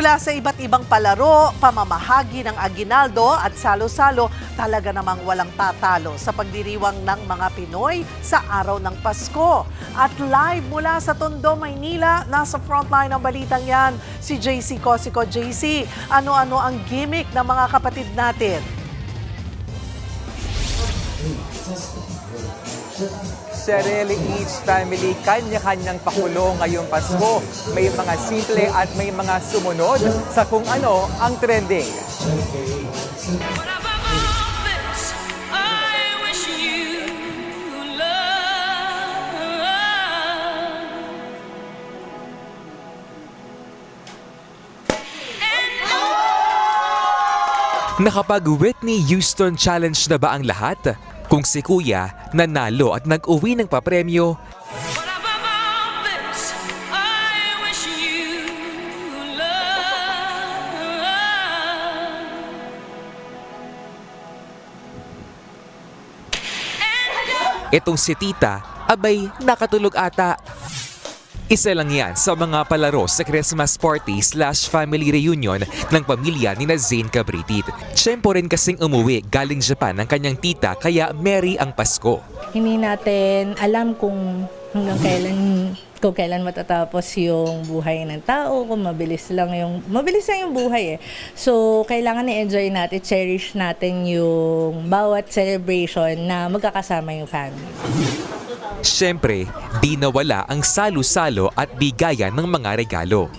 Mula sa iba't ibang palaro, pamamahagi ng aginaldo at salo-salo, talaga namang walang tatalo sa pagdiriwang ng mga Pinoy sa araw ng Pasko. At live mula sa Tondo, Maynila, nasa frontline ng balitang yan, si JC Cosico. JC, ano-ano ang gimmick ng mga kapatid natin? Cheryl, each family kanya-kanyang pakulo ngayong Pasko. May mga simple at may mga sumunod sa kung ano ang trending. Nakapag-Whitney Houston Challenge na ba ang lahat? Kung si Kuya nanalo at nag-uwi ng papremyo, itong si Tita, abay nakatulog ata. Isa lang yan sa mga palaro sa Christmas party/family reunion ng pamilya ni Zane Cabritit. Tiyempo rin kasing umuwi galing Japan ng kanyang tita kaya merry ang Pasko. Hindi natin alam kung kailan matatapos yung buhay ng tao, kung mabilis lang yung buhay eh. So, kailangan i-enjoy natin, cherish natin yung bawat celebration na magkakasama yung family. Siyempre, di nawala ang salo-salo at bigayan ng mga regalo.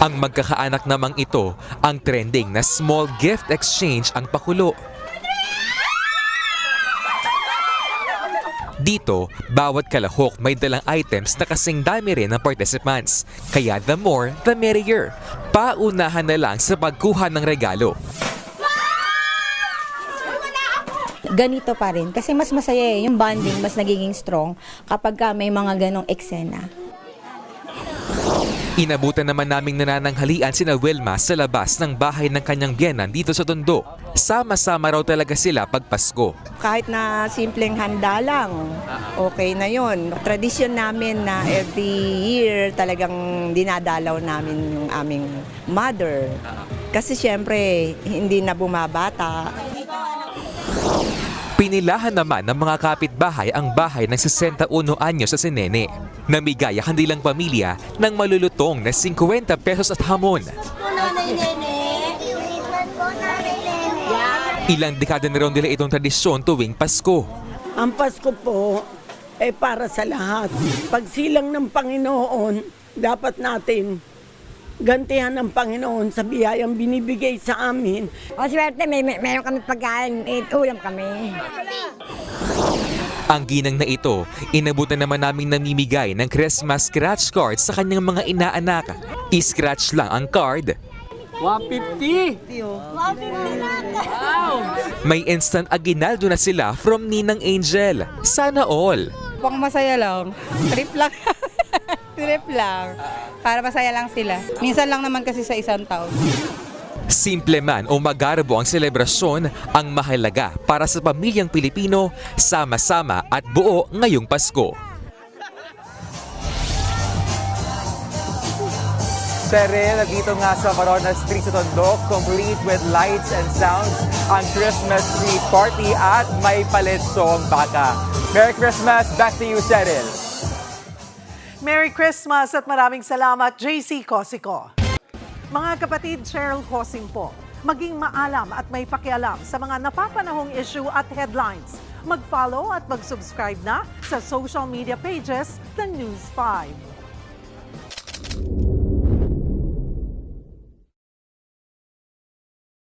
Ang magkakaanak namang ito, ang trending na small gift exchange ang pakulo. Dito, bawat kalahok may dalang items na kasing dami rin ng participants. Kaya the more, the merrier. Paunahan na lang sa pagkuha ng regalo. Ganito pa rin. Kasi mas masaya yung bonding, mas nagiging strong kapag may mga ganong eksena. Inabutan naman naming nanananghalian sina Wilma sa labas ng bahay ng kanyang biyenan dito sa Tondo. Sama-sama raw talaga sila pag Pasko. Kahit na simpleng handa lang, okay na yon. Tradisyon namin na every year talagang dinadalaw namin yung aming mother. Kasi syempre, hindi na bumabata. Pinilahan naman ng mga kapitbahay ang bahay ng 61 anyo sa Sinene. Namigay ang kanilang pamilya ng malulutong na 50 pesos at hamon. Ilang dekada na rin nila itong tradisyon tuwing Pasko. Ang Pasko po ay para sa lahat. Pagsilang ng Panginoon, dapat natin gantihan ng Panginoon sa biyayang binibigay sa amin. O swerte, meron kami pagkain, ulam kami. Ang ginang na ito, inabutan naman naming namimigay ng Christmas scratch cards sa kanyang mga inaanak. I-scratch lang ang card. 150! Wow! May instant aginaldo na sila from Ninang Angel. Sana all. Pang masaya lang. Trip lang. Trip lang. Para masaya lang sila. Minsan lang naman kasi sa isang taon. Simple man o magarbo ang selebrasyon, ang mahalaga para sa pamilyang Pilipino, sama-sama at buo ngayong Pasko. Cheryl, dito nga sa Corona Street sa Tondo, complete with lights and sounds ang Christmas tree party at may paletsong baka. Merry Christmas! Back to you, Cheryl. Merry Christmas at maraming salamat, JC Cosico. Mga kapatid, Cheryl Cosing po. Maging maalam at may pakialam sa mga napapanahong issue at headlines. Mag-follow at mag-subscribe na sa social media pages ng News 5.